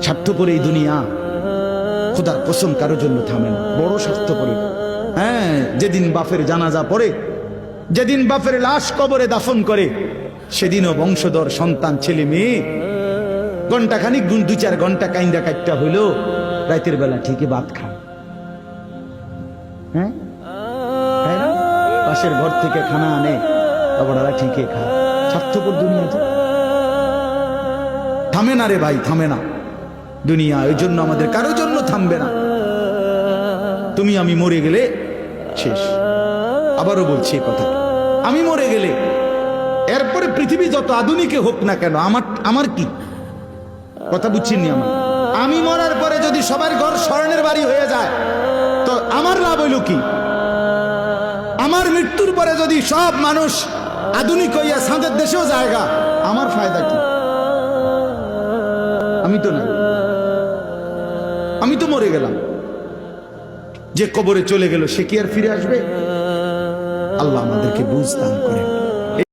স্বার্থপর এই দুনিয়া, খোদার কসম কারো জন্য থামে না, বড় স্বার্থপর। হ্যাঁ, যেদিন বাপের জানাজা পড়ে, যেদিন বাপের লাশ কবরে দাফন করে, সেদিনও বংশধর সন্তান ছেলে মেয়ে ঘন্টাখানিক 2-4 ঘন্টা কাইন্দা কাটটা হইল, রাতের বেলা ঠিকই ভাত খায়। হ্যাঁ, পাশের ঘর থেকে খানা আনে, ওরা ঠিকই খায়। স্বার্থপর দুনিয়াতে থামে না রে ভাই, থামে না দুনিয়া। ওই জন্য আমাদের কারোর জন্য থামবে না। তুমি আমি মরে গেলে শেষ। আবারও বলছি এই কথা, আমি মরে গেলে এরপরে পৃথিবী যত আধুনিক হোক না কেন, আমার কি কথা বুঝছিনি? আমি মরার পরে যদি সবার ঘর স্বর্ণের বাড়ি হয়ে যায় তো আমার লাভ হইল কি? আমার মৃত্যুর পরে যদি সব মানুষ আধুনিক হইয়া সাঁদের দেশেও জায়গা, আমার ফায়দা কি? আমি তো না, আমি তো মরে গেলাম। যে কবরে চলে গেল সে কি আর ফিরে আসবে? আল্লাহ আমাদেরকে বুঝ দান করেন।